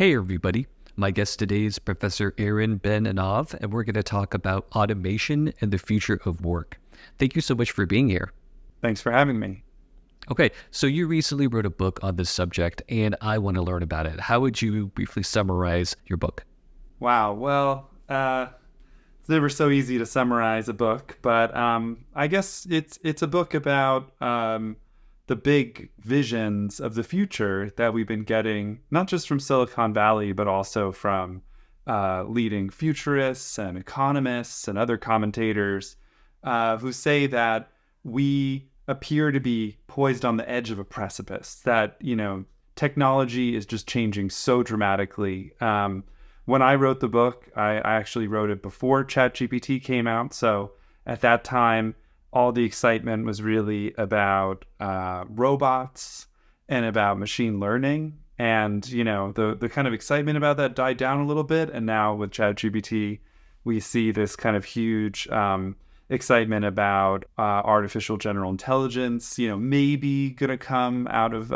Hey everybody, my guest today is Professor Aaron Benanav, and we're going to talk about automation and the future of work. Thank you so much for being here. Thanks for having me. Okay, so you recently wrote a book on this subject, and I want to learn about it. How would you briefly summarize your book? Wow. It's never so easy to summarize a book, but I guess it's a book about the big visions of the future that we've been getting, not just from Silicon Valley, but also from leading futurists and economists and other commentators who say that we appear to be poised on the edge of a precipice, that, technology is just changing so dramatically. When I wrote the book, I actually wrote it before ChatGPT came out. So at that time, all the excitement was really about robots and about machine learning. And, the kind of excitement about that died down a little bit. And now with ChatGPT, we see this kind of huge excitement about artificial general intelligence, maybe going to come out of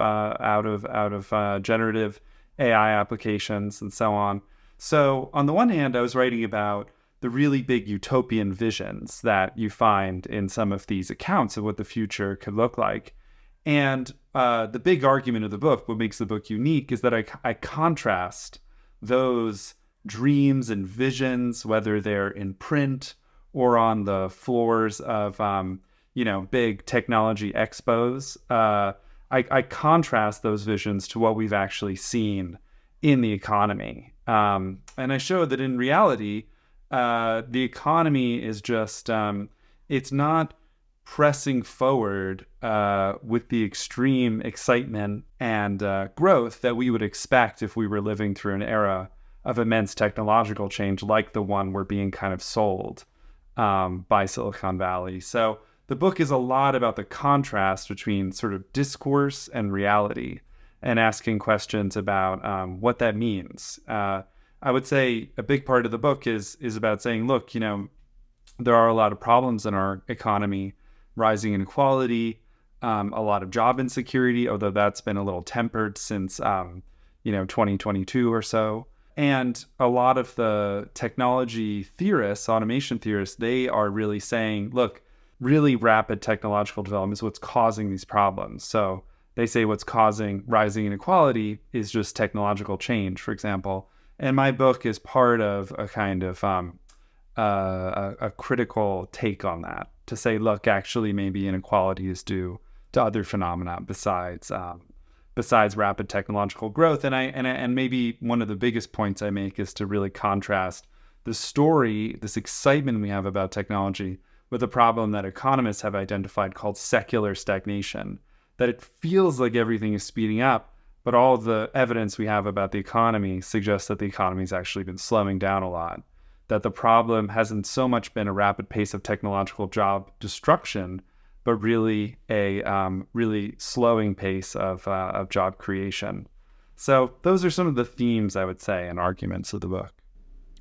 generative AI applications and so on. So on the one hand, I was writing about the really big utopian visions that you find in some of these accounts of what the future could look like. And the big argument of the book, what makes the book unique, is that I contrast those dreams and visions, whether they're in print or on the floors of, big technology expos. I contrast those visions to what we've actually seen in the economy. And I showed that in reality, the economy is just, it's not pressing forward with the extreme excitement and growth that we would expect if we were living through an era of immense technological change like the one we're being kind of sold by Silicon Valley. So the book is a lot about the contrast between sort of discourse and reality, and asking questions about what that means. I would say a big part of the book is about saying, look, there are a lot of problems in our economy, rising inequality, a lot of job insecurity, although that's been a little tempered since 2022 or so. And a lot of the technology theorists, automation theorists, they are really saying, look, really rapid technological development is what's causing these problems. So they say what's causing rising inequality is just technological change, for example. And my book is part of a kind of a critical take on that, to say, look, actually, maybe inequality is due to other phenomena besides rapid technological growth. And maybe one of the biggest points I make is to really contrast the story, this excitement we have about technology, with a problem that economists have identified called secular stagnation. That it feels like everything is speeding up, but all the evidence we have about the economy suggests that the economy's actually been slowing down a lot. That the problem hasn't so much been a rapid pace of technological job destruction, but really a really slowing pace of job creation. So those are some of the themes, I would say, and arguments of the book.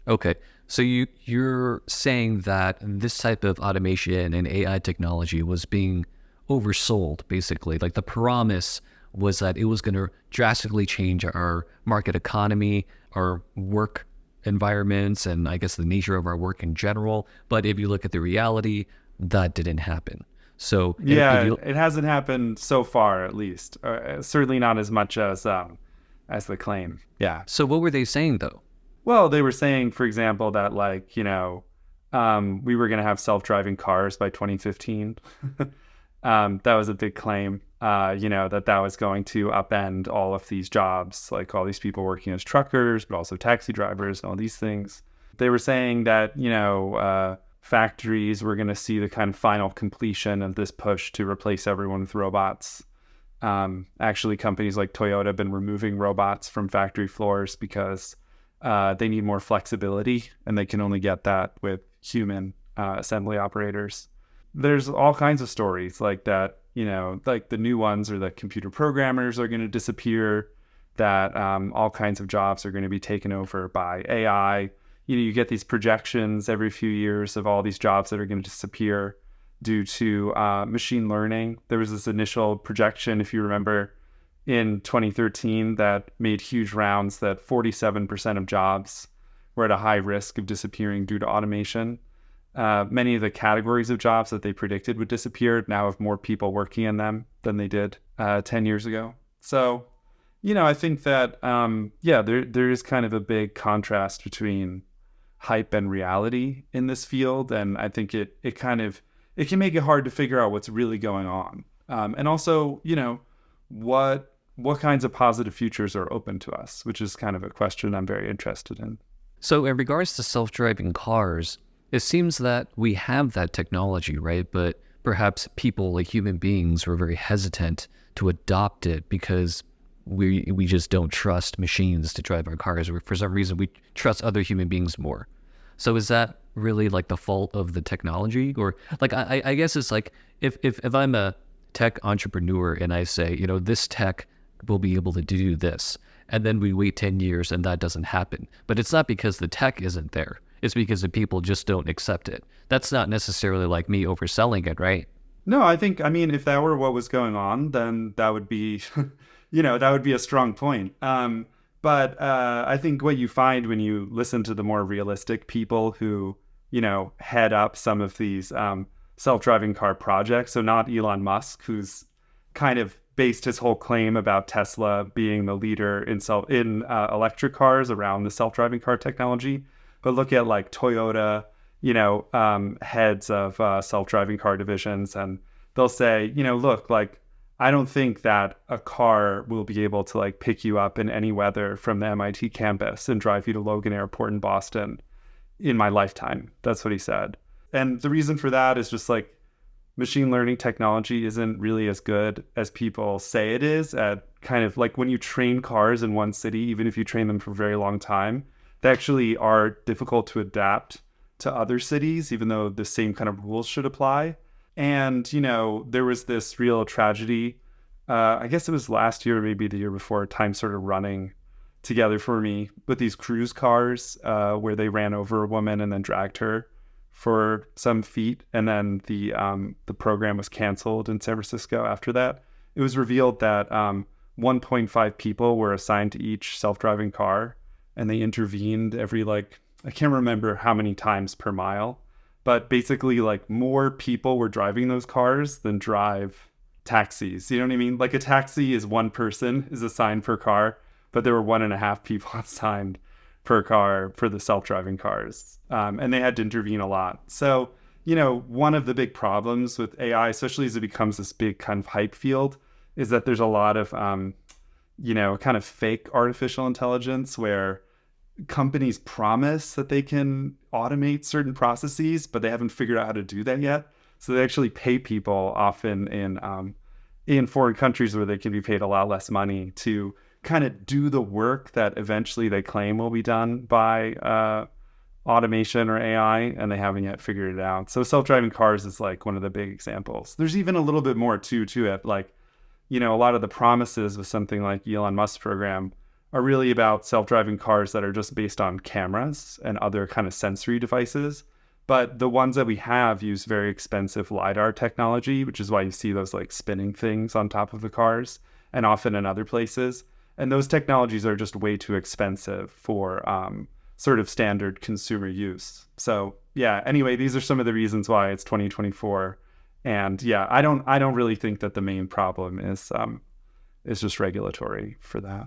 Okay, so you're saying that this type of automation and AI technology was being oversold, basically. Like the promise was that it was going to drastically change our market economy, our work environments, and I guess the nature of our work in general. But if you look at the reality, that didn't happen. So Yeah, it hasn't happened so far, at least. Certainly not as much as the claim. Yeah. so what were they saying though? Well, they were saying, for example, that we were going to have self-driving cars by 2015. That was a big claim, that was going to upend all of these jobs, like all these people working as truckers, but also taxi drivers and all these things. They were saying that, factories were going to see the kind of final completion of this push to replace everyone with robots. Actually, companies like Toyota have been removing robots from factory floors because they need more flexibility, and they can only get that with human assembly operators. There's all kinds of stories like that, like the new ones are that computer programmers are going to disappear, that all kinds of jobs are going to be taken over by AI. You get these projections every few years of all these jobs that are going to disappear due to machine learning. There was this initial projection, if you remember, in 2013 that made huge rounds that 47% of jobs were at a high risk of disappearing due to automation. Many of the categories of jobs that they predicted would disappear now have more people working in them than they did 10 years ago. So, I think that, there is kind of a big contrast between hype and reality in this field. And I think it can make it hard to figure out what's really going on. And also, what kinds of positive futures are open to us, which is kind of a question I'm very interested in. So in regards to self-driving cars, it seems that we have that technology, right? But perhaps people, like human beings, were very hesitant to adopt it because we just don't trust machines to drive our cars. Or for some reason, we trust other human beings more. So is that really like the fault of the technology? Or like, I guess it's like if I'm a tech entrepreneur and I say, this tech will be able to do this, and then we wait 10 years and that doesn't happen. But it's not because the tech isn't there. It's because the people just don't accept it. That's not necessarily like me overselling it, right? No, I mean, if that were what was going on, then that would be, that would be a strong point. But I think what you find when you listen to the more realistic people who, head up some of these self-driving car projects, so not Elon Musk, who's kind of based his whole claim about Tesla being the leader in electric cars around the self-driving car technology, but look at like Toyota, heads of self-driving car divisions, and they'll say, look, like, I don't think that a car will be able to like pick you up in any weather from the MIT campus and drive you to Logan Airport in Boston in my lifetime. That's what he said. And the reason for that is just like machine learning technology isn't really as good as people say it is at kind of like when you train cars in one city, even if you train them for a very long time, they actually are difficult to adapt to other cities, even though the same kind of rules should apply. And, there was this real tragedy. I guess it was last year, or maybe the year before, time sort of running together for me with these cruise cars where they ran over a woman and then dragged her for some feet. And then the program was canceled in San Francisco after that. It was revealed that 1.5 people were assigned to each self-driving car, and they intervened every I can't remember how many times per mile. But basically, like, more people were driving those cars than drive taxis. You know what I mean? Like, a taxi is one person is assigned per car, but there were 1.5 people assigned per car for the self-driving cars. And they had to intervene a lot. So, one of the big problems with AI, especially as it becomes this big kind of hype field, is that there's a lot of, kind of fake artificial intelligence where companies promise that they can automate certain processes, but they haven't figured out how to do that yet. So they actually pay people often in foreign countries where they can be paid a lot less money to kind of do the work that eventually they claim will be done by automation or AI, and they haven't yet figured it out. So self-driving cars is like one of the big examples. There's even a little bit more to it. Like, a lot of the promises with something like Elon Musk's program are really about self-driving cars that are just based on cameras and other kind of sensory devices. But the ones that we have use very expensive LiDAR technology, which is why you see those like spinning things on top of the cars and often in other places. And those technologies are just way too expensive for sort of standard consumer use. So yeah, anyway, these are some of the reasons why it's 2024. And yeah, I don't really think that the main problem is just regulatory for that.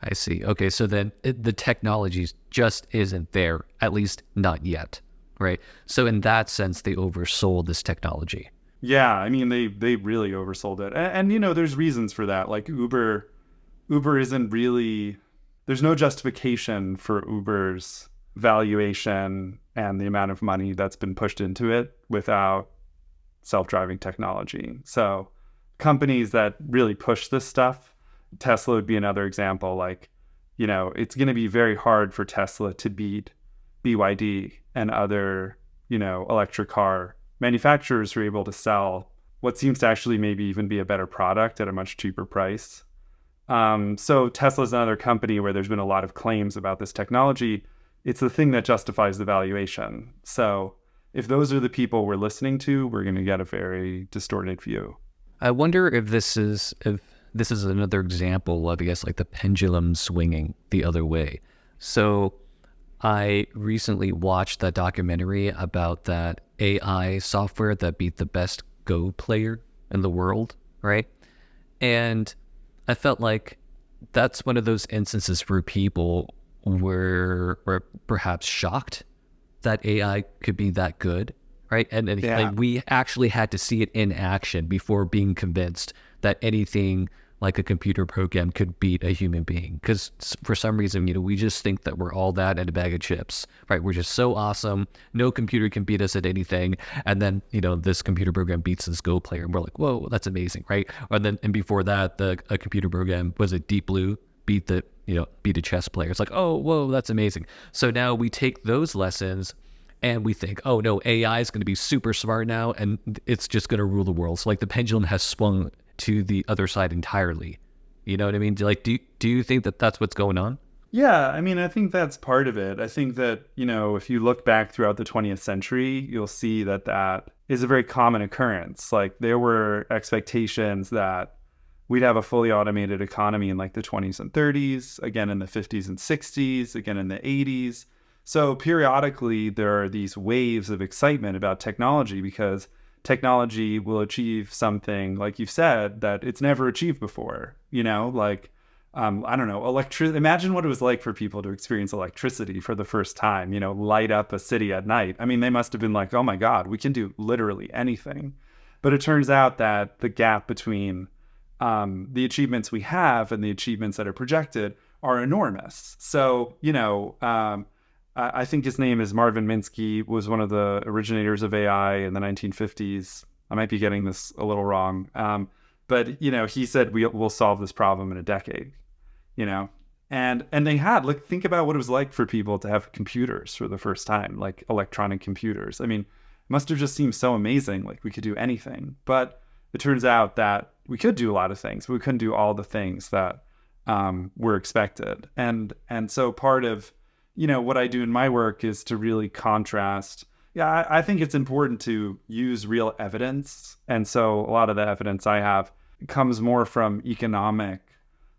I see. Okay, so then the technology just isn't there, at least not yet, right? So in that sense, they oversold this technology. Yeah, I mean, they really oversold it. And there's reasons for that. Like Uber isn't really, there's no justification for Uber's valuation and the amount of money that's been pushed into it without self-driving technology. So companies that really push this stuff, Tesla would be another example. Like, it's going to be very hard for Tesla to beat BYD and other, electric car manufacturers who are able to sell what seems to actually maybe even be a better product at a much cheaper price. So Tesla's another company where there's been a lot of claims about this technology. It's the thing that justifies the valuation. So if those are the people we're listening to, we're going to get a very distorted view. I wonder if this is, if this is another example of, I guess, like the pendulum swinging the other way. So I recently watched that documentary about that AI software that beat the best Go player in the world, right? And I felt like that's one of those instances where people were perhaps shocked that AI could be that good, right? And Yeah. like we actually had to see it in action before being convinced that anything like a computer program could beat a human being. Because for some reason, we just think that we're all that and a bag of chips, right? We're just so awesome. No computer can beat us at anything. And then, this computer program beats this Go player. And we're like, whoa, that's amazing, right? And before that, a computer program, was it Deep Blue, beat a chess player. It's like, oh, whoa, that's amazing. So now we take those lessons and we think, oh no, AI is going to be super smart now and it's just going to rule the world. So like the pendulum has swung to the other side entirely. You know what I mean? Do you think that that's what's going on? Yeah, I mean, I think that's part of it. I think that, if you look back throughout the 20th century, you'll see that that is a very common occurrence. Like there were expectations that we'd have a fully automated economy in like the 20s and 30s, again in the 50s and 60s, again in the 80s. So periodically there are these waves of excitement about technology because technology will achieve something, like you've said, that it's never achieved before. I don't know, imagine what it was like for people to experience electricity for the first time, light up a city at night. I mean, they must have been like, oh my God, we can do literally anything. But it turns out that the gap between the achievements we have and the achievements that are projected are enormous. So, I think his name is Marvin Minsky, was one of the originators of AI in the 1950s. I might be getting this a little wrong. But, he said we'll solve this problem in a decade, and they had, like, think about what it was like for people to have computers for the first time, like electronic computers. I mean, it must have just seemed so amazing. Like we could do anything, but it turns out that we could do a lot of things, but we couldn't do all the things that were expected. And so part of, what I do in my work is to really contrast. Yeah, I think it's important to use real evidence. And so a lot of the evidence I have comes more from economic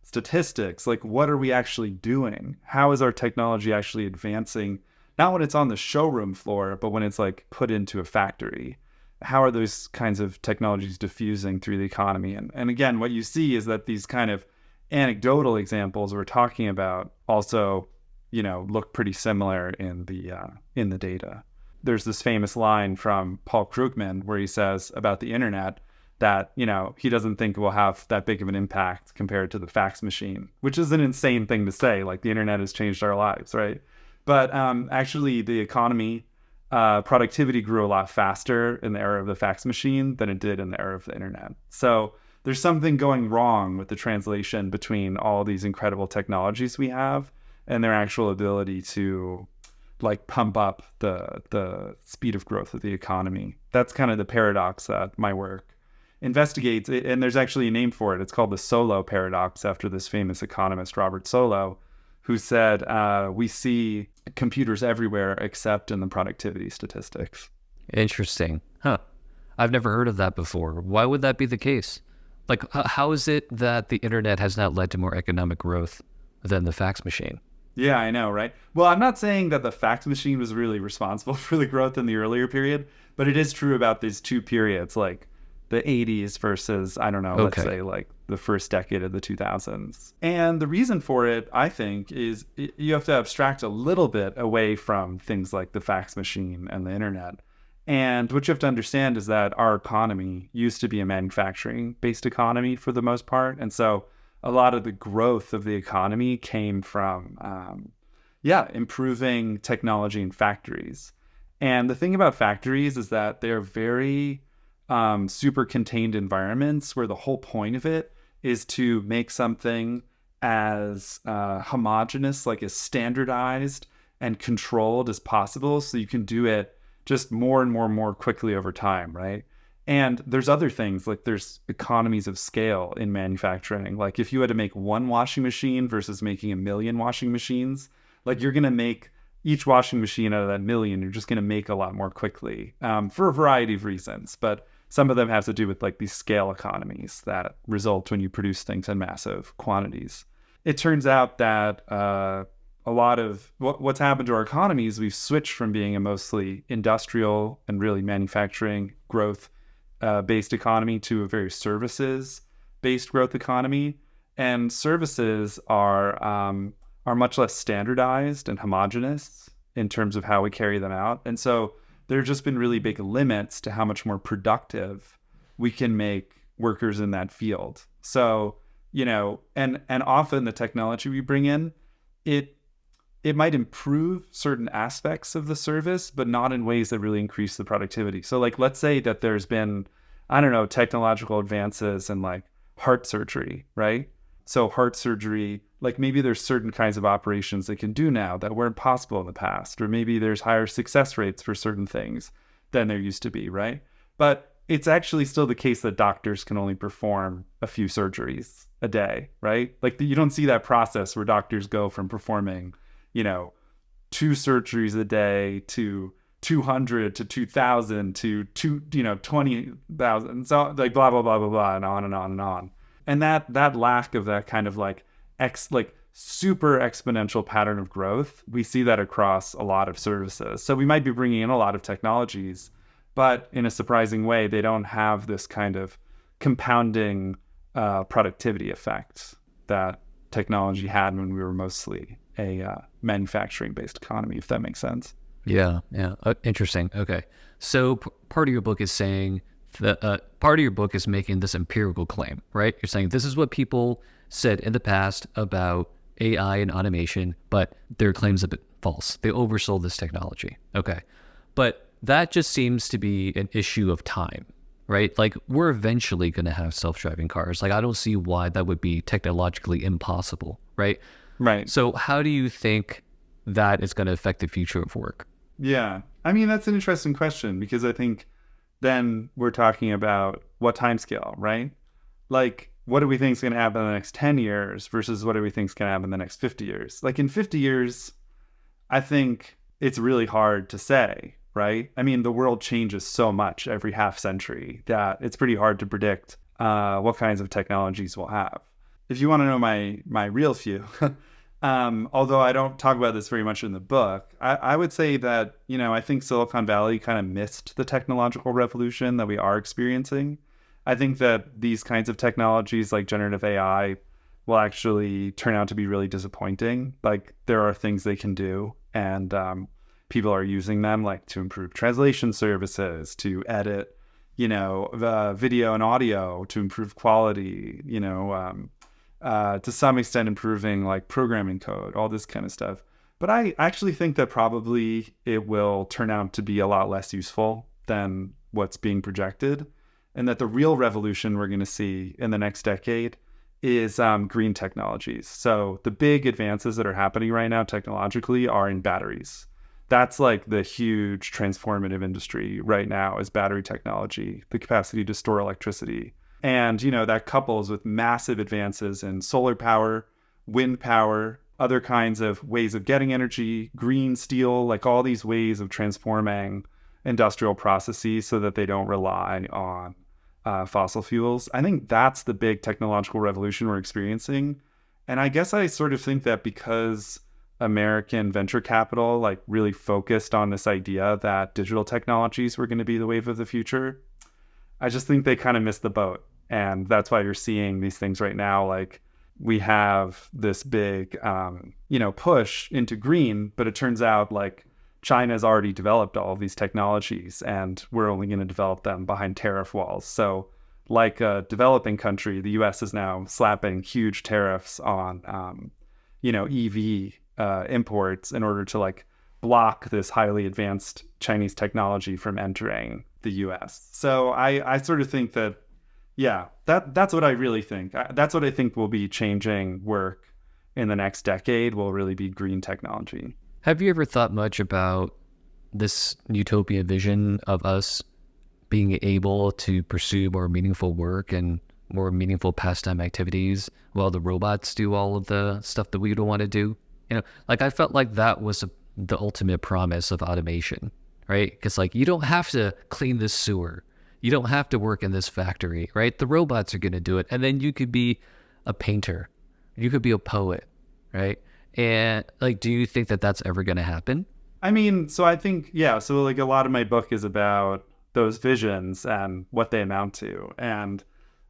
statistics. Like, what are we actually doing? How is our technology actually advancing? Not when it's on the showroom floor, but when it's like put into a factory. How are those kinds of technologies diffusing through the economy? And again, what you see is that these kind of anecdotal examples we're talking about also, look pretty similar in the data. There's this famous line from Paul Krugman where he says about the internet that, he doesn't think it will have that big of an impact compared to the fax machine, which is an insane thing to say. Like, the internet has changed our lives, right? But actually, the economy, productivity grew a lot faster in the era of the fax machine than it did in the era of the internet. So there's something going wrong with the translation between all these incredible technologies we have and their actual ability to, like, pump up the speed of growth of the economy. That's kind of the paradox that my work investigates. And there's actually a name for it. It's called the Solow paradox, after this famous economist, Robert Solow, who said, we see computers everywhere except in the productivity statistics. Interesting. Huh. I've never heard of that before. Why would that be the case? Like, how is it that the internet has not led to more economic growth than the fax machine? Yeah, I know, right? Well, I'm not saying that the fax machine was really responsible for the growth in the earlier period, but it is true about these two periods, like the 80s versus, I don't know, let's say like the first decade of the 2000s. And the reason for it, I think, is you have to abstract a little bit away from things like the fax machine and the internet. And what you have to understand is that our economy used to be a manufacturing-based economy for the most part. And so a lot of the growth of the economy came from, improving technology in factories. And the thing about factories is that they're very super contained environments where the whole point of it is to make something as homogeneous, like as standardized and controlled as possible, so you can do it just more and more and more quickly over time, right? And there's other things, like there's economies of scale in manufacturing. Like if you had to make one washing machine versus making 1 million washing machines, like you're going to make each washing machine out of that million, you're just going to make a lot more quickly for a variety of reasons. But Some of them have to do with like these scale economies that result when you produce things in massive quantities. It turns out that a lot of what's happened to our economy is we've switched from being a mostly industrial and really manufacturing growth based economy to a very services based growth economy. And services are much less standardized and homogenous in terms of how we carry them out. And so there have just been really big limits to how much more productive we can make workers in that field. So, and often the technology we bring in, it might improve certain aspects of the service, but not in ways that really increase the productivity. So like, let's say that there's been, I don't know, technological advances in like heart surgery, right? So heart surgery, like maybe there's certain kinds of operations they can do now that weren't possible in the past, or maybe there's higher success rates for certain things than there used to be, right? But it's actually still the case that doctors can only perform a few surgeries a day, right? Like you don't see that process where doctors go from performing, 2 surgeries a day to 200 to 2,000 to 20,000. So like blah, blah, blah, blah, blah, and on and on and on. And that lack of that kind of like super exponential pattern of growth, we see that across a lot of services. So we might be bringing in a lot of technologies, but in a surprising way, they don't have this kind of compounding productivity effect that technology had when we were mostly a manufacturing-based economy, if that makes sense. Yeah. Interesting. Okay. So part of your book is saying part of your book is making this empirical claim, right? You're saying this is what people said in the past about AI and automation, but their claim's a bit false. They oversold this technology. Okay. But that just seems to be an issue of time, right? Like we're eventually going to have self-driving cars. Like I don't see why that would be technologically impossible, right? Right. So how do you think that is going to affect the future of work? Yeah. I mean, that's an interesting question because I think then we're talking about what timescale, right? Like, what do we think is going to happen in the next 10 years versus what do we think is going to happen in the next 50 years? Like in 50 years, I think it's really hard to say, right? I mean, the world changes so much every half century that it's pretty hard to predict what kinds of technologies we'll have. If you want to know my real view, although I don't talk about this very much in the book, I would say that, I think Silicon Valley kind of missed the technological revolution that we are experiencing. I think that these kinds of technologies like generative AI will actually turn out to be really disappointing. Like there are things they can do and people are using them like to improve translation services, to edit, video and audio, to improve quality, to some extent improving like programming code, all this kind of stuff. But I actually think that probably it will turn out to be a lot less useful than what's being projected. And that the real revolution we're going to see in the next decade is green technologies. So the big advances that are happening right now technologically are in batteries. That's like the huge transformative industry right now is battery technology, the capacity to store electricity. And, that couples with massive advances in solar power, wind power, other kinds of ways of getting energy, green steel, like all these ways of transforming industrial processes so that they don't rely on fossil fuels. I think that's the big technological revolution we're experiencing. And I guess I sort of think that because American venture capital like really focused on this idea that digital technologies were going to be the wave of the future, I just think they kind of missed the boat. And that's why you're seeing these things right now. Like we have this big, push into green, but it turns out like China's already developed all of these technologies and we're only going to develop them behind tariff walls. So like a developing country, the US is now slapping huge tariffs on, EV imports in order to like block this highly advanced Chinese technology from entering the US. So I sort of think that, yeah, that's what I really think. That's what I think will be changing work in the next decade will really be green technology. Have you ever thought much about this utopia vision of us being able to pursue more meaningful work and more meaningful pastime activities while the robots do all of the stuff that we don't want to do? Like I felt like that was the ultimate promise of automation, right? Because like you don't have to clean this sewer. You don't have to work in this factory, right? The robots are going to do it. And then you could be a painter. You could be a poet, right? And like, do you think that that's ever going to happen? I mean, so I think, yeah, so like a lot of my book is about those visions and what they amount to. And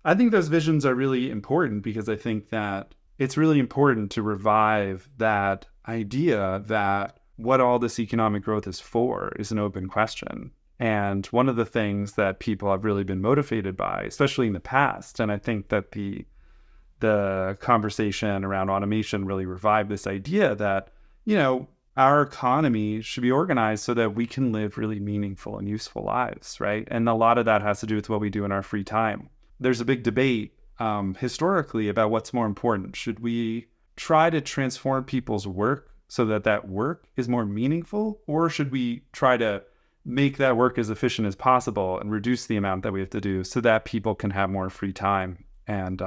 I think those visions are really important because I think that it's really important to revive that idea that what all this economic growth is for is an open question. And one of the things that people have really been motivated by, especially in the past, and I think that the conversation around automation really revived this idea that, you know, our economy should be organized so that we can live really meaningful and useful lives, right? And a lot of that has to do with what we do in our free time. There's a big debate historically about what's more important. Should we try to transform people's work so that that work is more meaningful, or should we try to make that work as efficient as possible and reduce the amount that we have to do so that people can have more free time and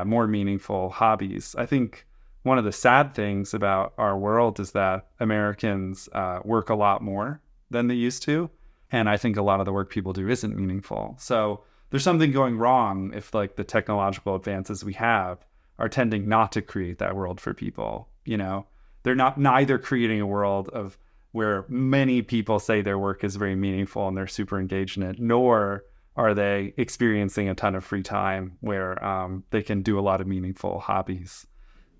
more meaningful hobbies? I think one of the sad things about our world is that Americans work a lot more than they used to. And I think a lot of the work people do isn't meaningful. So there's something going wrong if like the technological advances we have are tending not to create that world for people. You know, they're neither creating a world of where many people say their work is very meaningful and they're super engaged in it, nor are they experiencing a ton of free time where they can do a lot of meaningful hobbies.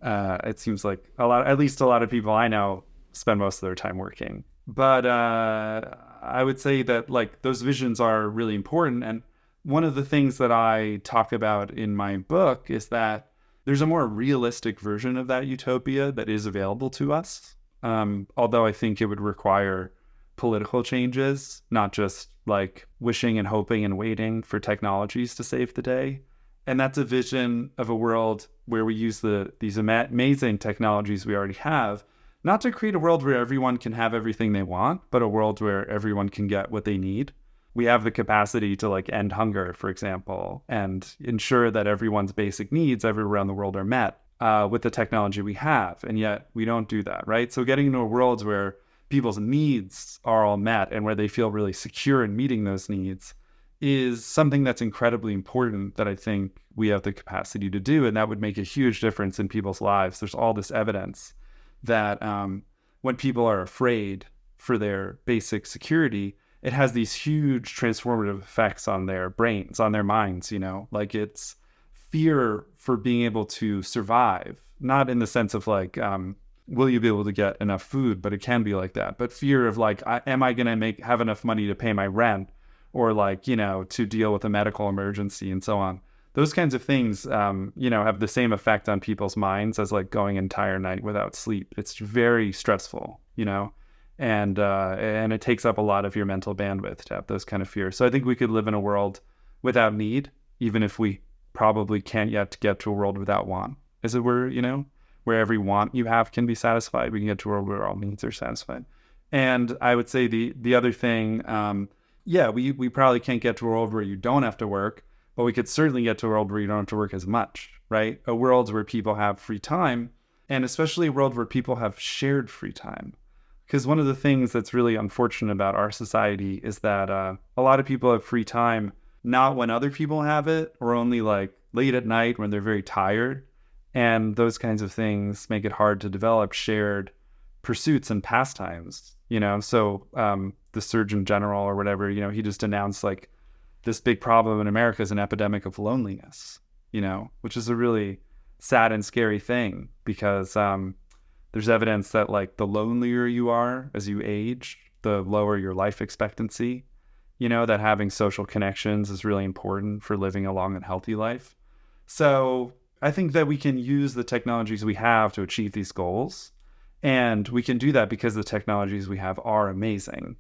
It seems like at least a lot of people I know spend most of their time working. But I would say that like those visions are really important. And one of the things that I talk about in my book is that there's a more realistic version of that utopia that is available to us. Although I think it would require political changes, not just like wishing and hoping and waiting for technologies to save the day. And that's a vision of a world where we use these amazing technologies we already have, not to create a world where everyone can have everything they want, but a world where everyone can get what they need. We have the capacity to like end hunger, for example, and ensure that everyone's basic needs everywhere around the world are met with the technology we have. And yet we don't do that, right? So getting into a world where people's needs are all met and where they feel really secure in meeting those needs is something that's incredibly important that I think we have the capacity to do. And that would make a huge difference in people's lives. There's all this evidence that when people are afraid for their basic security, it has these huge transformative effects on their brains, on their minds, you know, like it's fear for being able to survive, not in the sense of like, will you be able to get enough food, but it can be like that. But fear of like, am I going to have enough money to pay my rent? Or like, you know, to deal with a medical emergency and so on. Those kinds of things, you know, have the same effect on people's minds as like going an entire night without sleep. It's very stressful, you know, and it takes up a lot of your mental bandwidth to have those kind of fears. So I think we could live in a world without need, even if we probably can't yet get to a world without want, as it were, you know, where every want you have can be satisfied. We can get to a world where all needs are satisfied. And I would say the other thing, we probably can't get to a world where you don't have to work, but we could certainly get to a world where you don't have to work as much, right? A world where people have free time, and especially a world where people have shared free time. Because one of the things that's really unfortunate about our society is that a lot of people have free time not when other people have it, or only like late at night when they're very tired. And those kinds of things make it hard to develop shared pursuits and pastimes, you know? So the Surgeon General or whatever, you know, he just announced like this big problem in America is an epidemic of loneliness, you know, which is a really sad and scary thing because there's evidence that like the lonelier you are as you age, the lower your life expectancy, you know, that having social connections is really important for living a long and healthy life. So I think that we can use the technologies we have to achieve these goals. And we can do that because the technologies we have are amazing.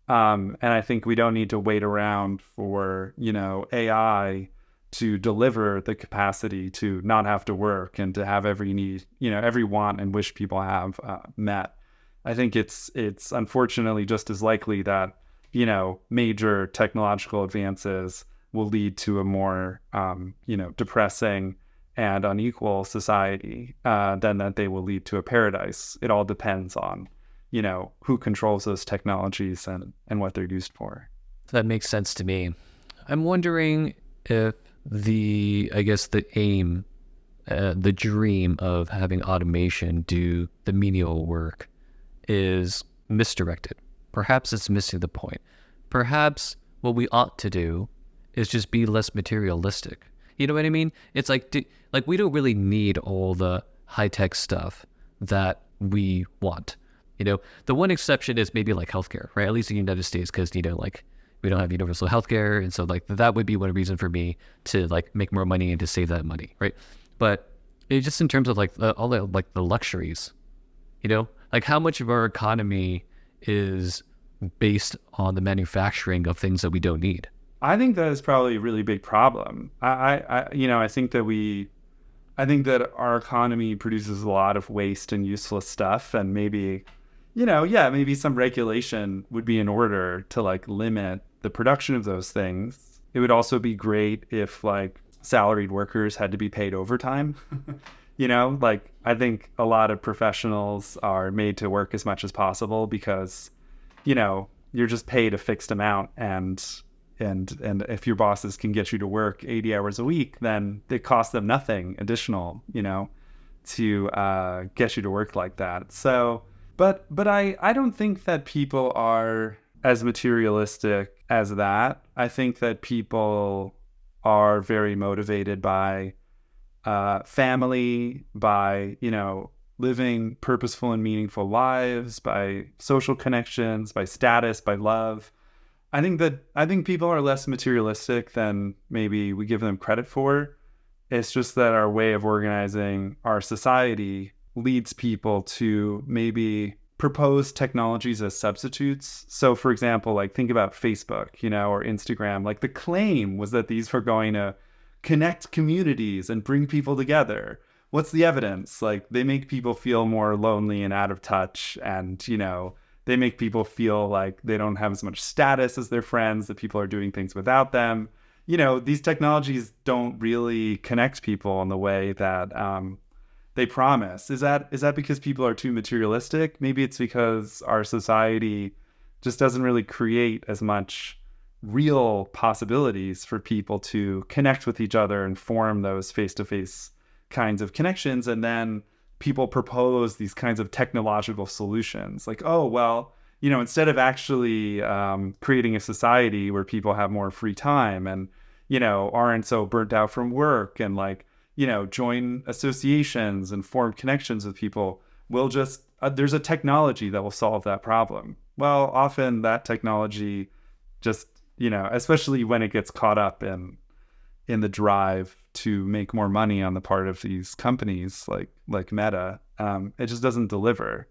And I think we don't need to wait around for, you know, AI to deliver the capacity to not have to work and to have every need, you know, every want and wish people have met. I think it's unfortunately just as likely that, you know, major technological advances will lead to a more, you know, depressing and unequal society than that they will lead to a paradise. It all depends on, you know, who controls those technologies and what they're used for. That makes sense to me. I'm wondering if I guess the aim, the dream of having automation do the menial work is misdirected. Perhaps it's missing the point. Perhaps what we ought to do is just be less materialistic. You know what I mean? It's like we don't really need all the high-tech stuff that we want. The one exception is maybe like healthcare, right? At least in the United States, because like we don't have universal healthcare, and so like that would be one reason for me to like make more money and to save that money, right? But it's just in terms of like all the like the luxuries, like how much of our economy is based on the manufacturing of things that we don't need. I think that is probably a really big problem. I think that our economy produces a lot of waste and useless stuff, and maybe, maybe some regulation would be in order to like limit the production of those things. It would also be great if like salaried workers had to be paid overtime. Like I think a lot of professionals are made to work as much as possible because, you're just paid a fixed amount, and if your bosses can get you to work 80 hours a week, then it costs them nothing additional, to get you to work like that. So, but I don't think that people are as materialistic as that. I think that people are very motivated by family, by, living purposeful and meaningful lives, by social connections, by status, by love. I think people are less materialistic than maybe we give them credit for. It's just that our way of organizing our society leads people to maybe propose technologies as substitutes. So for example, like think about Facebook, or Instagram. Like the claim was that these were going to connect communities and bring people together. What's the evidence? Like they make people feel more lonely and out of touch, and they make people feel like they don't have as much status as their friends, that people are doing things without them. These technologies don't really connect people in the way that they promise. Is that because people are too materialistic? Maybe it's because our society just doesn't really create as much real possibilities for people to connect with each other and form those face-to-face kinds of connections. And then people propose these kinds of technological solutions like, oh, well, instead of actually creating a society where people have more free time and, aren't so burnt out from work and like, join associations and form connections with people, we'll just, there's a technology that will solve that problem. Well, often that technology just, especially when it gets caught up in the drive to make more money on the part of these companies like Meta, it just doesn't deliver.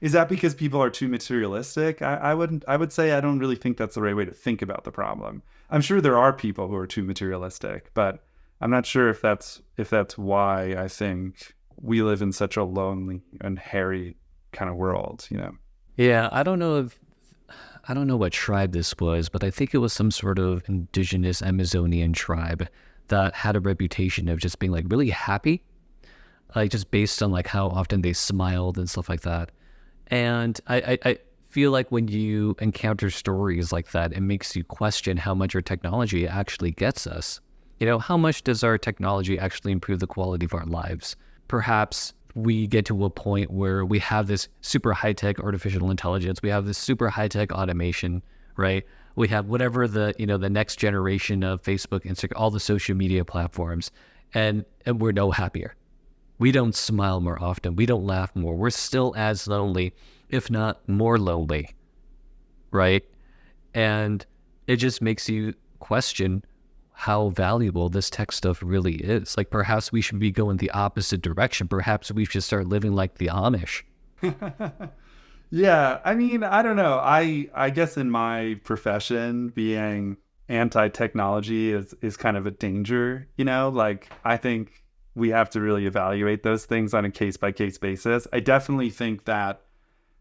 Is that because people are too materialistic? I would say I don't really think that's the right way to think about the problem. I'm sure there are people who are too materialistic, but I'm not sure if that's why I think we live in such a lonely and hairy kind of world. Yeah, I don't know what tribe this was, but I think it was some sort of indigenous Amazonian tribe that had a reputation of just being like really happy, like just based on like how often they smiled and stuff like that. And I feel like when you encounter stories like that, it makes you question how much our technology actually gets us. How much does our technology actually improve the quality of our lives? Perhaps we get to a point where we have this super high-tech artificial intelligence, we have this super high-tech automation, right? We have whatever the next generation of Facebook, Instagram, all the social media platforms, and we're no happier. We don't smile more often. We don't laugh more. We're still as lonely, if not more lonely, right? And it just makes you question how valuable this tech stuff really is. Like perhaps we should be going the opposite direction. Perhaps we should start living like the Amish. Yeah, I mean, I don't know. I guess in my profession, being anti-technology is kind of a danger, like I think we have to really evaluate those things on a case-by-case basis. I definitely think that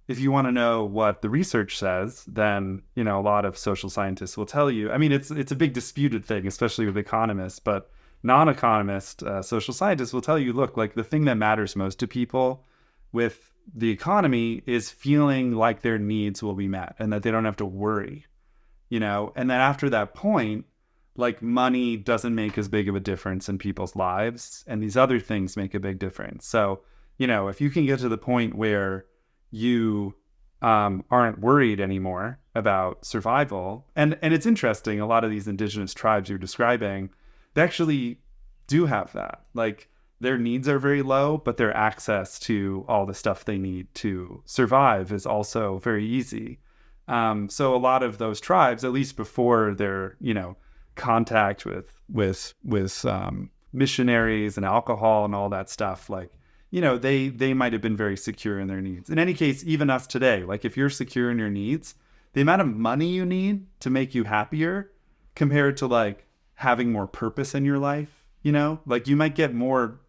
if you want to know what the research says, then, a lot of social scientists will tell you. I mean, it's a big disputed thing, especially with economists, but non-economist social scientists will tell you, look, like the thing that matters most to people with the economy is feeling like their needs will be met and that they don't have to worry, and then after that point, like money doesn't make as big of a difference in people's lives, and these other things make a big difference. So, if you can get to the point where you aren't worried anymore about survival, and it's interesting, a lot of these indigenous tribes you're describing, they actually do have that. Like, their needs are very low, but their access to all the stuff they need to survive is also very easy. So a lot of those tribes, at least before their, contact with missionaries and alcohol and all that stuff, like, they might have been very secure in their needs. In any case, even us today, like if you're secure in your needs, the amount of money you need to make you happier compared to like having more purpose in your life, like you might get more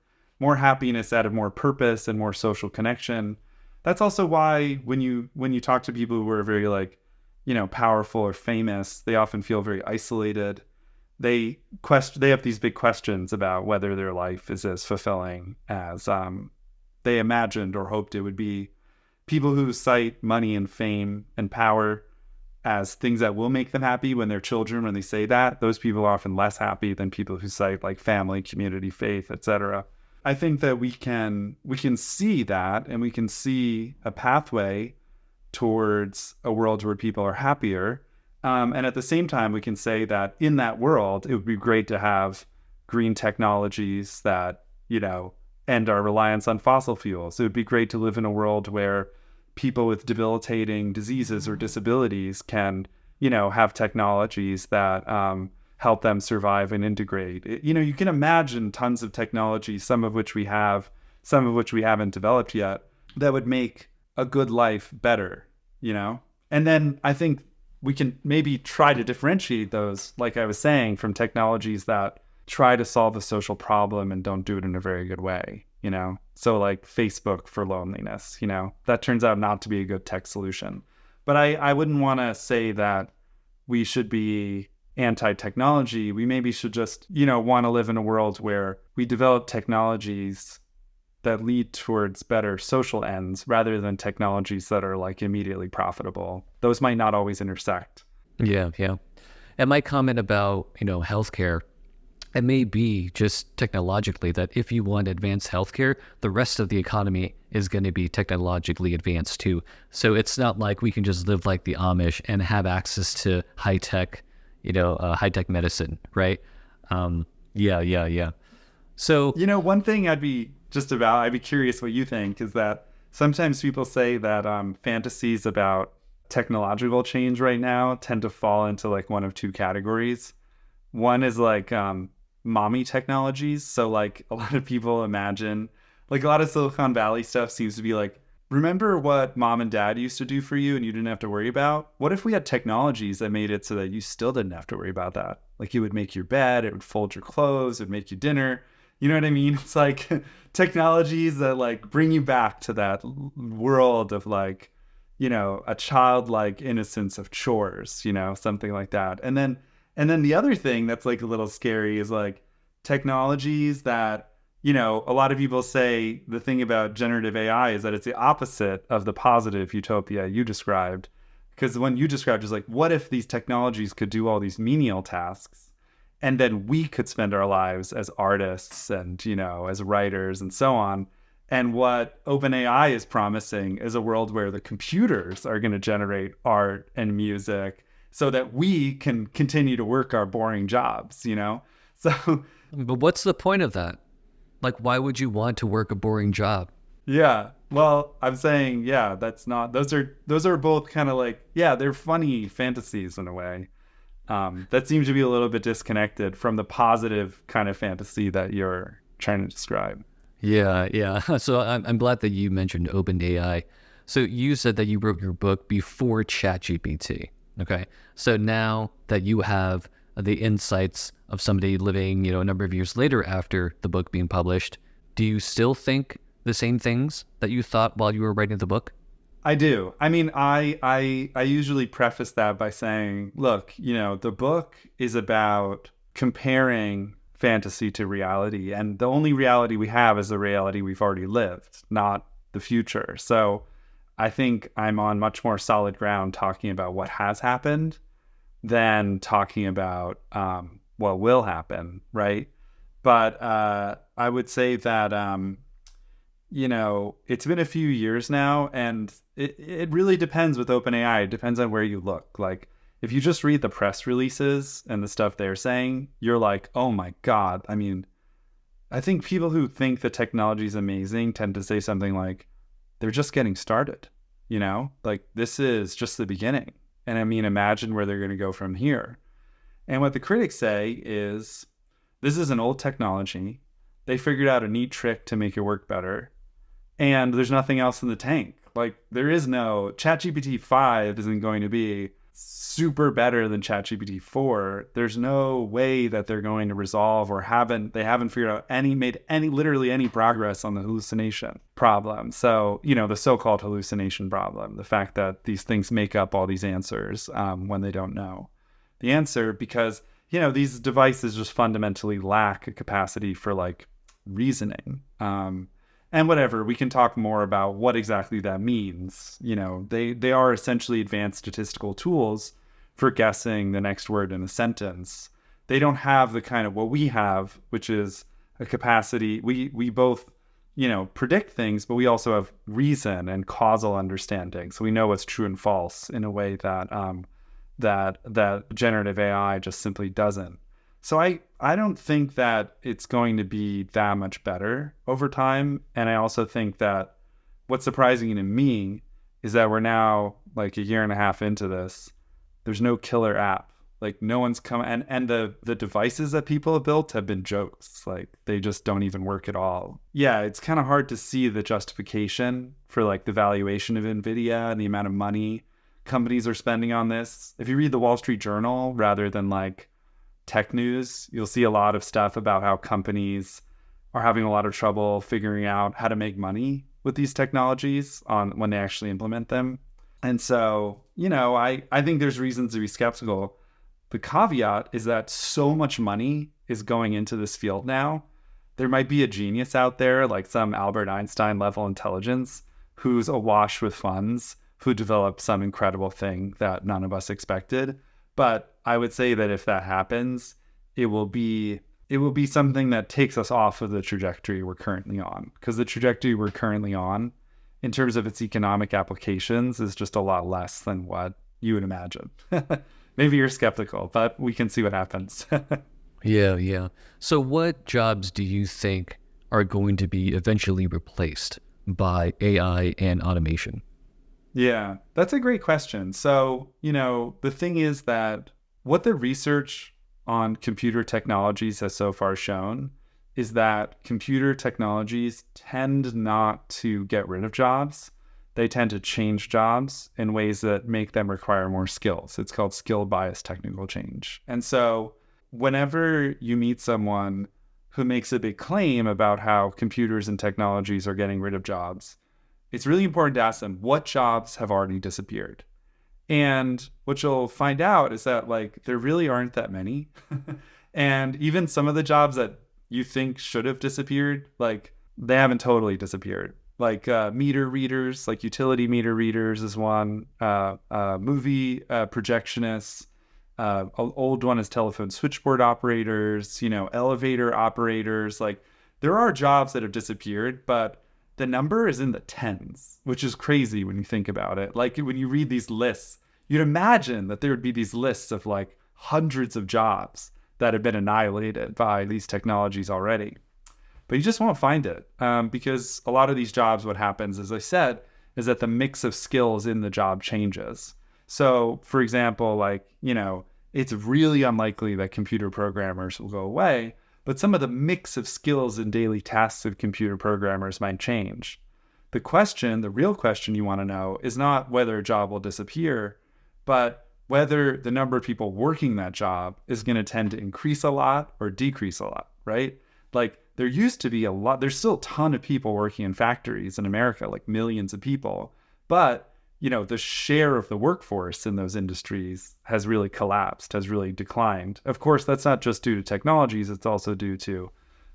happiness out of more purpose and more social connection. That's also why when you talk to people who are very like, powerful or famous, they often feel very isolated. They have these big questions about whether their life is as fulfilling as they imagined or hoped it would be. People who cite money and fame and power as things that will make them happy when they're children, when they say that, those people are often less happy than people who cite like family, community, faith, etc. I think that we can see that, and we can see a pathway towards a world where people are happier. And at the same time, we can say that in that world, it would be great to have green technologies that, end our reliance on fossil fuels. It would be great to live in a world where people with debilitating diseases or disabilities can, have technologies that help them survive and integrate. You can imagine tons of technologies, some of which we have, some of which we haven't developed yet, that would make a good life better, And then I think we can maybe try to differentiate those, like I was saying, from technologies that try to solve a social problem and don't do it in a very good way, So like Facebook for loneliness, that turns out not to be a good tech solution. But I wouldn't want to say that we should be anti-technology. We maybe should just, want to live in a world where we develop technologies that lead towards better social ends rather than technologies that are like immediately profitable. Those might not always intersect. Yeah. And my comment about, healthcare, it may be just technologically that if you want advanced healthcare, the rest of the economy is going to be technologically advanced too. So it's not like we can just live like the Amish and have access to high-tech, high-tech medicine, right? Yeah. So, one thing I'd be curious what you think is that sometimes people say that fantasies about technological change right now tend to fall into like one of two categories. One is like mommy technologies. So like a lot of people imagine, like a lot of Silicon Valley stuff seems to be like, remember what mom and dad used to do for you and you didn't have to worry about? What if we had technologies that made it so that you still didn't have to worry about that? Like it would make your bed, it would fold your clothes, it would make you dinner. You know what I mean? It's like technologies that like bring you back to that world of like, a childlike innocence of chores, something like that. And then the other thing that's like a little scary is like technologies that, a lot of people say the thing about generative AI is that it's the opposite of the positive utopia you described. Because the one you described is like, what if these technologies could do all these menial tasks? And then we could spend our lives as artists and, as writers and so on. And what OpenAI is promising is a world where the computers are going to generate art and music so that we can continue to work our boring jobs, So, but what's the point of that? Like, why would you want to work a boring job? yeah, well, I'm saying, that's not, those are both kind of like, they're funny fantasies in a way. That seems to be a little bit disconnected from the positive kind of fantasy that you're trying to describe. Yeah. So I'm glad that you mentioned OpenAI. So you said that you wrote your book before ChatGPT. Okay. So now that you have the insights of somebody living, a number of years later after the book being published, do you still think the same things that you thought while you were writing the book? I do. I mean, I usually preface that by saying, look, the book is about comparing fantasy to reality, and the only reality we have is the reality we've already lived, not the future. So I think I'm on much more solid ground talking about what has happened than talking about what will happen, right? But I would say that it's been a few years now, and it really depends with OpenAI. It depends on where you look. Like, if you just read the press releases and the stuff they're saying, you're like, oh my God. I mean, I think people who think the technology is amazing tend to say something like, they're just getting started, like this is just the beginning. And I mean, imagine where they're going to go from here. And what the critics say is, this is an old technology. They figured out a neat trick to make it work better. And there's nothing else in the tank. Like, there is no ChatGPT 5 isn't going to be super better than ChatGPT 4. There's no way that they're going to resolve or they haven't figured out literally any progress on the hallucination problem. So, the so-called hallucination problem, the fact that these things make up all these answers when they don't know the answer, because, these devices just fundamentally lack a capacity for like reasoning. And whatever, we can talk more about what exactly that means. They are essentially advanced statistical tools for guessing the next word in a sentence. They don't have the kind of what we have, which is a capacity. We both, predict things, but we also have reason and causal understanding. So we know what's true and false in a way that that generative AI just simply doesn't. So I don't think that it's going to be that much better over time. And I also think that what's surprising to me is that we're now like a year and a half into this. There's no killer app. Like, no one's come, and the devices that people have built have been jokes. Like, they just don't even work at all. Yeah, it's kind of hard to see the justification for like the valuation of NVIDIA and the amount of money companies are spending on this. If you read the Wall Street Journal rather than like tech news, you'll see a lot of stuff about how companies are having a lot of trouble figuring out how to make money with these technologies when they actually implement them. And so, I think there's reasons to be skeptical. The caveat is that so much money is going into this field now. There might be a genius out there, like some Albert Einstein level intelligence, who's awash with funds, who developed some incredible thing that none of us expected. But I would say that if that happens, it will be something that takes us off of the trajectory we're currently on. Because the trajectory we're currently on, in terms of its economic applications, is just a lot less than what you would imagine. Maybe you're skeptical, but we can see what happens. Yeah. So what jobs do you think are going to be eventually replaced by AI and automation? Yeah, that's a great question. So, the thing is that what the research on computer technologies has so far shown is that computer technologies tend not to get rid of jobs. They tend to change jobs in ways that make them require more skills. It's called skill-biased technical change. And so whenever you meet someone who makes a big claim about how computers and technologies are getting rid of jobs, it's really important to ask them what jobs have already disappeared. And what you'll find out is that like there really aren't that many. And even some of the jobs that you think should have disappeared, like they haven't totally disappeared. Like meter readers, like utility meter readers is one. Movie projectionists. An old one is telephone switchboard operators, elevator operators. Like, there are jobs that have disappeared, but the number is in the tens, which is crazy when you think about it. Like, when you read these lists, you'd imagine that there would be these lists of like hundreds of jobs that have been annihilated by these technologies already. But you just won't find it because a lot of these jobs, what happens, as I said, is that the mix of skills in the job changes. So, for example, like, it's really unlikely that computer programmers will go away, but some of the mix of skills and daily tasks of computer programmers might change. The real question you want to know is not whether a job will disappear, but whether the number of people working that job is going to tend to increase a lot or decrease a lot, right? Like, there used to be there's still a ton of people working in factories in America, like millions of people, but the share of the workforce in those industries has really collapsed, has really declined. Of course, that's not just due to technologies. It's also due to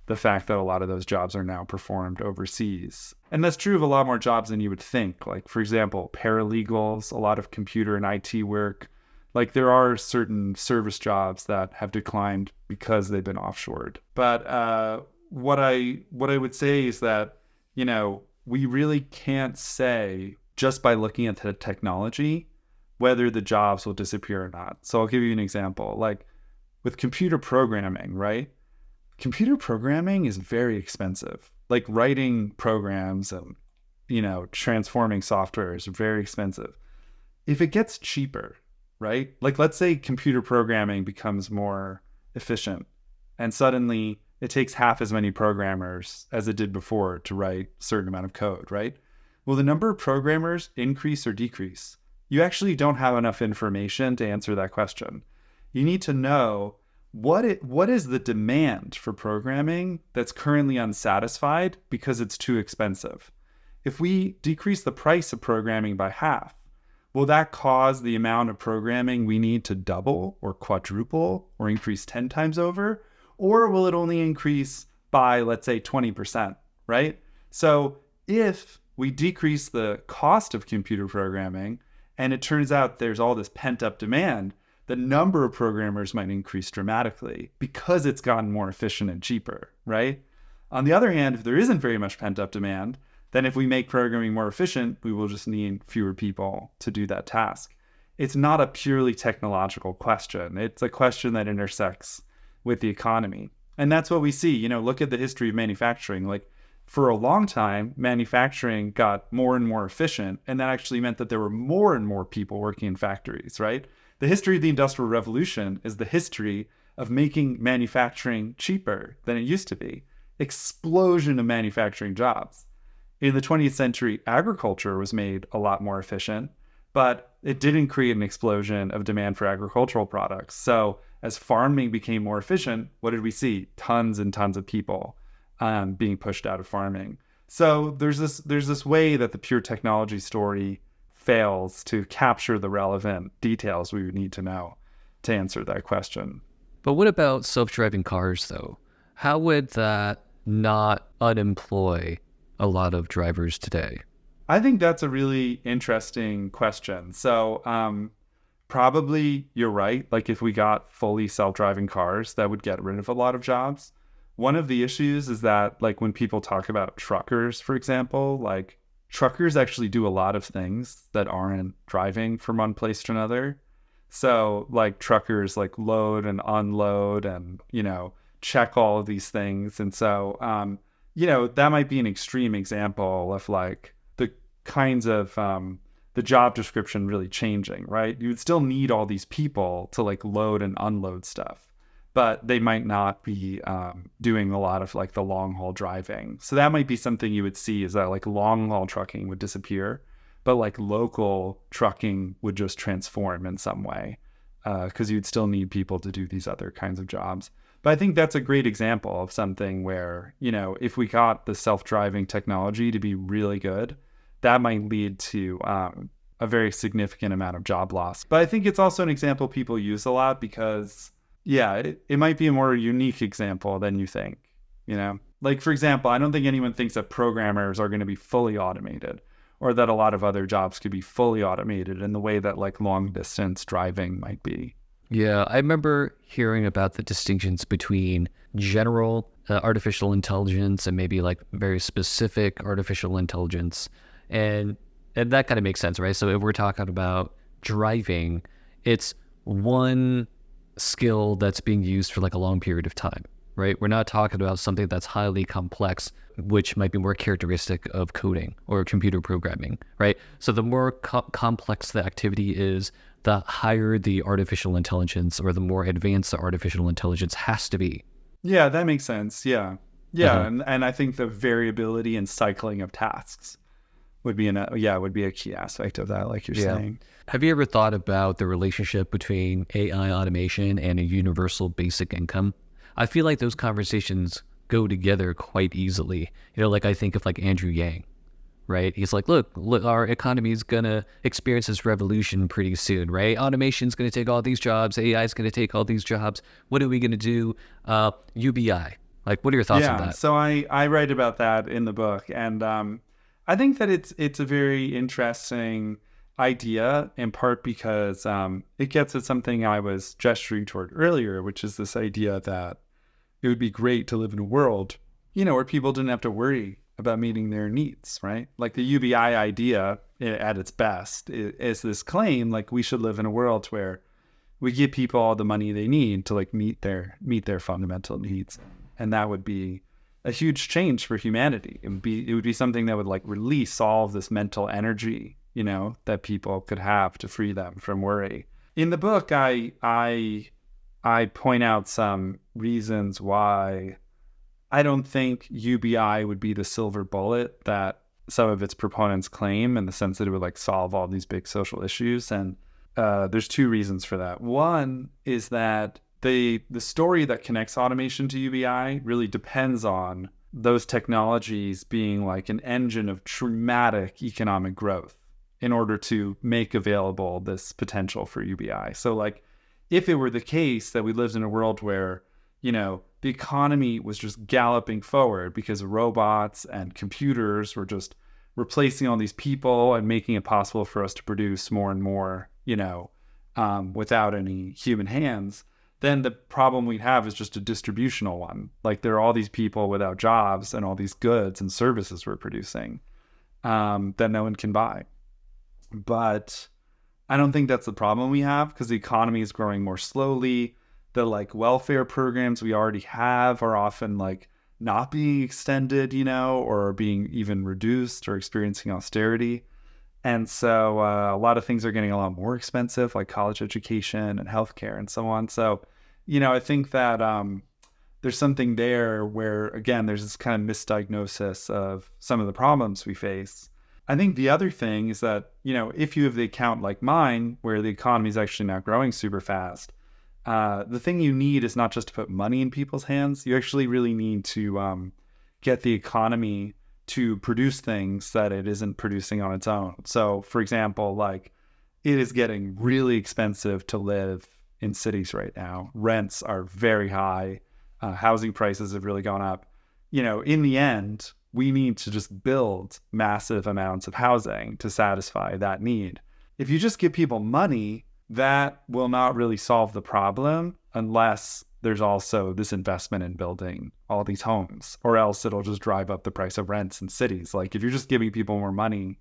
the fact that a lot of those jobs are now performed overseas. And that's true of a lot more jobs than you would think. Like, for example, paralegals, a lot of computer and IT work, Like there are certain service jobs that have declined because they've been offshored. But what I would say is that, we really can't say just by looking at the technology whether the jobs will disappear or not. So I'll give you an example. Like with computer programming, right? Computer programming is very expensive. Like writing programs and, transforming software is very expensive. If it gets cheaper, right? Like let's say computer programming becomes more efficient and suddenly it takes half as many programmers as it did before to write a certain amount of code, right? Will the number of programmers increase or decrease? You actually don't have enough information to answer that question. You need to know what is the demand for programming that's currently unsatisfied because it's too expensive. If we decrease the price of programming by half, will that cause the amount of programming we need to double or quadruple or increase 10 times over? Or will it only increase by, let's say, 20%, right? So if we decrease the cost of computer programming and it turns out there's all this pent up demand, the number of programmers might increase dramatically because it's gotten more efficient and cheaper, right? On the other hand, if there isn't very much pent up demand, then if we make programming more efficient, we will just need fewer people to do that task. It's not a purely technological question. It's a question that intersects with the economy. And that's what we see. Look at the history of manufacturing. Like for a long time, manufacturing got more and more efficient, and that actually meant that there were more and more people working in factories, right? The history of the Industrial Revolution is the history of making manufacturing cheaper than it used to be. Explosion of manufacturing jobs. In the 20th century, agriculture was made a lot more efficient, but it didn't create an explosion of demand for agricultural products. So as farming became more efficient, what did we see? Tons and tons of people being pushed out of farming. So there's this way that the pure technology story fails to capture the relevant details we would need to know to answer that question. But what about self-driving cars, though? How would that not unemploy a lot of drivers today? I think that's a really interesting question. So probably you're right. Like if we got fully self-driving cars, that would get rid of a lot of jobs. One of the issues is that like when people talk about truckers, for example, like truckers actually do a lot of things that aren't driving from one place to another. So like truckers like load and unload and, check all of these things. And so, that might be an extreme example of like the kinds of the job description really changing, right? You would still need all these people to like load and unload stuff, but they might not be doing a lot of like the long haul driving. So that might be something you would see is that like long haul trucking would disappear, but like local trucking would just transform in some way because you'd still need people to do these other kinds of jobs. But I think that's a great example of something where, if we got the self-driving technology to be really good, that might lead to a very significant amount of job loss. But I think it's also an example people use a lot because, it might be a more unique example than you think, Like, for example, I don't think anyone thinks that programmers are going to be fully automated or that a lot of other jobs could be fully automated in the way that, like, long-distance driving might be. Yeah, I remember hearing about the distinctions between general artificial intelligence and maybe like very specific artificial intelligence. And that kind of makes sense, right? So if we're talking about driving, it's one skill that's being used for like a long period of time, right? We're not talking about something that's highly complex, which might be more characteristic of coding or computer programming, right? So the more complex the activity is, the higher the artificial intelligence or the more advanced the artificial intelligence has to be. Yeah, that makes sense. Yeah. And I think the variability and cycling of tasks would be a key aspect of that, like you're saying. Have you ever thought about the relationship between AI automation and a universal basic income? I feel like those conversations go together quite easily. Like I think of like Andrew Yang, right? He's like, look, our economy is going to experience this revolution pretty soon, right? Automation is going to take all these jobs. AI is going to take all these jobs. What are we going to do? UBI. Like, what are your thoughts on that? So I write about that in the book. And I think that it's a very interesting idea, in part because it gets at something I was gesturing toward earlier, which is this idea that it would be great to live in a world, where people didn't have to worry about meeting their needs, right? Like the UBI idea at its best is this claim, like we should live in a world where we give people all the money they need to like meet their fundamental needs. And that would be a huge change for humanity. It would be something that would like release all of this mental energy, that people could have to free them from worry. In the book, I point out some reasons why I don't think UBI would be the silver bullet that some of its proponents claim, in the sense that it would like solve all these big social issues. And there's two reasons for that. One is that the story that connects automation to UBI really depends on those technologies being like an engine of dramatic economic growth in order to make available this potential for UBI. So like, if it were the case that we lived in a world where, the economy was just galloping forward because robots and computers were just replacing all these people and making it possible for us to produce more and more, without any human hands, then the problem we'd have is just a distributional one. Like there are all these people without jobs and all these goods and services we're producing that no one can buy. But I don't think that's the problem we have, because the economy is growing more slowly. The like welfare programs we already have are often like not being extended, or being even reduced or experiencing austerity. And so a lot of things are getting a lot more expensive, like college education and healthcare and so on. So, I think that there's something there where, again, there's this kind of misdiagnosis of some of the problems we face. I think the other thing is that, if you have the account like mine, where the economy is actually now growing super fast, the thing you need is not just to put money in people's hands. You actually really need to get the economy to produce things that it isn't producing on its own. So, for example, like it is getting really expensive to live in cities right now. Rents are very high. Housing prices have really gone up. In the end, we need to just build massive amounts of housing to satisfy that need. If you just give people money, that will not really solve the problem unless there's also this investment in building all these homes, or else it'll just drive up the price of rents in cities. Like if you're just giving people more money,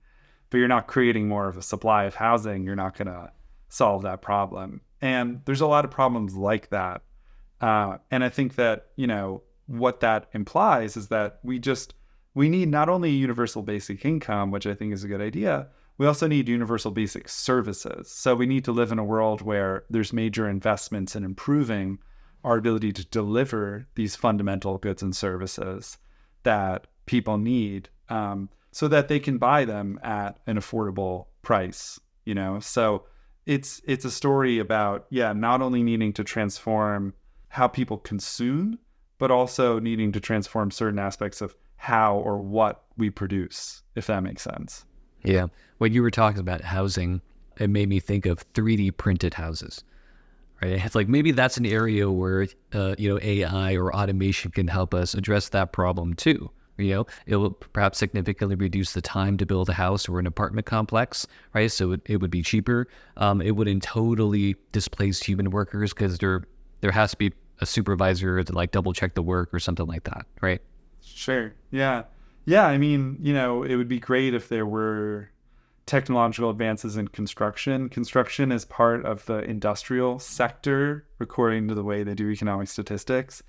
but you're not creating more of a supply of housing, you're not going to solve that problem. And there's a lot of problems like that. And I think that, what that implies is that we need not only a universal basic income, which I think is a good idea, we also need universal basic services. So we need to live in a world where there's major investments in improving our ability to deliver these fundamental goods and services that people need, so that they can buy them at an affordable price, So it's a story about, not only needing to transform how people consume, but also needing to transform certain aspects of how or what we produce, if that makes sense. Yeah. When you were talking about housing, it made me think of 3D printed houses, right? It's like maybe that's an area where, AI or automation can help us address that problem too. It will perhaps significantly reduce the time to build a house or an apartment complex, right? So it would be cheaper. It wouldn't totally displace human workers, because there has to be a supervisor to like double check the work or something like that, right? Sure. Yeah. Yeah. I mean, it would be great if there were technological advances in construction. Construction is part of the industrial sector, according to the way they do economic statistics.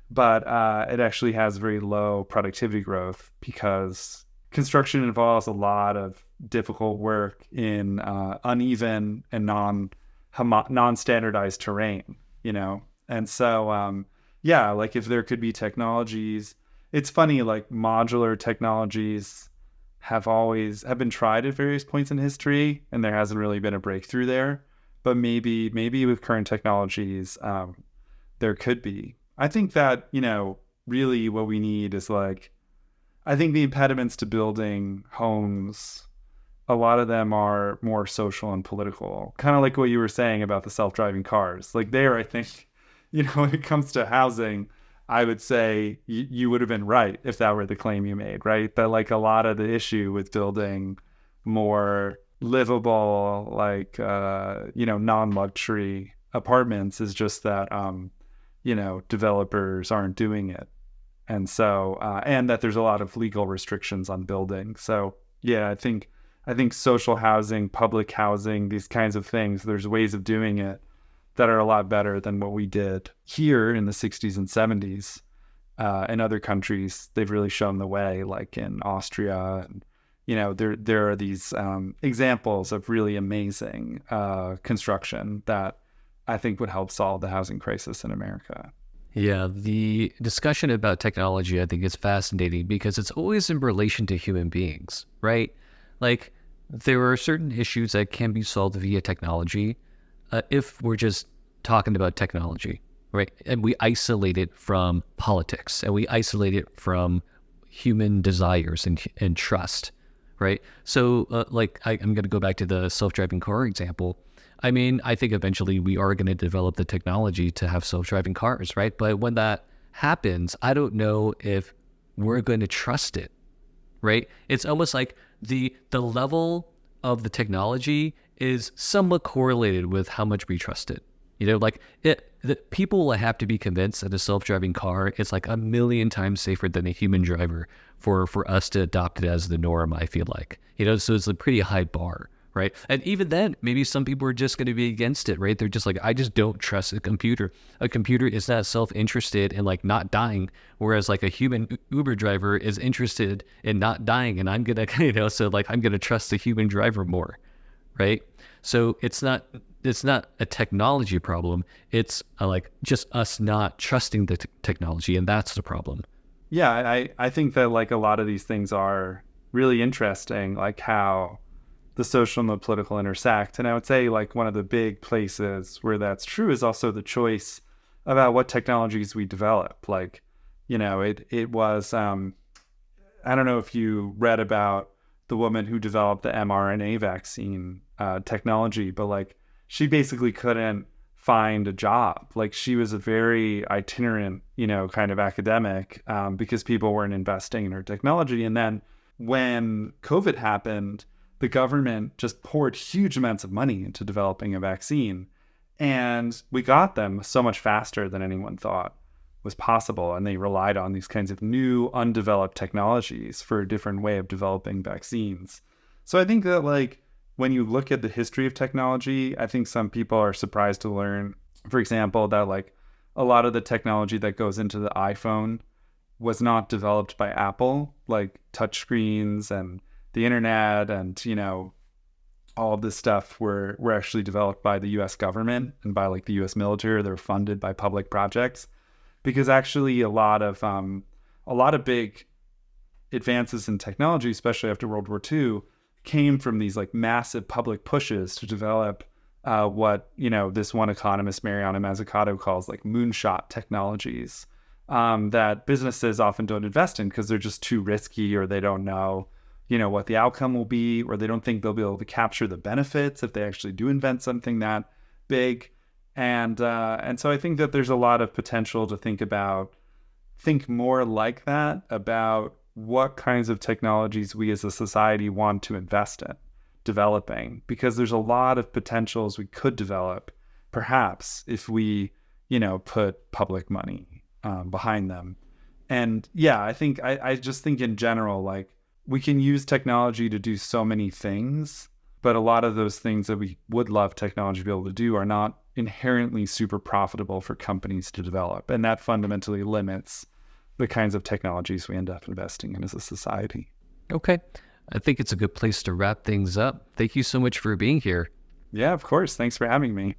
But it actually has very low productivity growth, because construction involves a lot of difficult work in uneven and non-standardized terrain, And so, like if there could be technologies, it's funny, like modular technologies have been tried at various points in history, and there hasn't really been a breakthrough there. But maybe with current technologies, there could be. I think that, really what we need is I think the impediments to building homes, a lot of them are more social and political, kind of like what you were saying about the self-driving cars. Like there, I think, when it comes to housing, I would say you would have been right if that were the claim you made, right? That a lot of the issue with building more livable, like, non-luxury apartments is just that, developers aren't doing it. And so, and that there's a lot of legal restrictions on building. So yeah, I think social housing, public housing, these kinds of things, there's ways of doing it that are a lot better than what we did here in the 60s and 70s. In other countries, they've really shown the way, like in Austria. And, there are these examples of really amazing construction that I think would help solve the housing crisis in America. Yeah, the discussion about technology, I think, is fascinating because it's always in relation to human beings, right? Like, there are certain issues that can be solved via technology if we're just talking about technology, right? And we isolate it from politics and we isolate it from human desires and trust, right? So, I'm going to go back to the self-driving car example. I mean, I think eventually we are going to develop the technology to have self-driving cars, right? But when that happens, I don't know if we're going to trust it, right? It's almost like the level of the technology is somewhat correlated with how much we trust it. The people will have to be convinced that a self-driving car is like a million times safer than a human driver for us to adopt it as the norm, I feel like. So it's a pretty high bar, right? And even then, maybe some people are just going to be against it, right? They're just like, I just don't trust a computer. A computer is not self-interested in like not dying, whereas like a human Uber driver is interested in not dying. And I'm going to, so like I'm going to trust the human driver more, right? So it's not a technology problem. It's like just us not trusting the technology, and that's the problem. Yeah, I think that like a lot of these things are really interesting, like how the social and the political intersect. And I would say like one of the big places where that's true is also the choice about what technologies we develop. Like, it was, I don't know if you read about the woman who developed the mRNA vaccine technology, but like she basically couldn't find a job. Like she was a very itinerant, kind of academic because people weren't investing in her technology. And then when COVID happened, the government just poured huge amounts of money into developing a vaccine. And we got them so much faster than anyone thought was possible. And they relied on these kinds of new, undeveloped technologies for a different way of developing vaccines. So I think that, like, when you look at the history of technology, I think some people are surprised to learn, for example, that, like, a lot of the technology that goes into the iPhone was not developed by Apple, like touchscreens and the internet and, all of this stuff were actually developed by the US government and by like the US military. They're funded by public projects because actually a lot of big advances in technology, especially after World War II, came from these like massive public pushes to develop what, this one economist, Mariana Mazzucato, calls like moonshot technologies that businesses often don't invest in because they're just too risky, or they don't know what the outcome will be, or they don't think they'll be able to capture the benefits if they actually do invent something that big. And so I think that there's a lot of potential to think more like that about what kinds of technologies we as a society want to invest in developing, because there's a lot of potentials we could develop, perhaps, if we, put public money behind them. And yeah, I just think in general, like, we can use technology to do so many things, but a lot of those things that we would love technology to be able to do are not inherently super profitable for companies to develop. And that fundamentally limits the kinds of technologies we end up investing in as a society. Okay. I think it's a good place to wrap things up. Thank you so much for being here. Yeah, of course. Thanks for having me.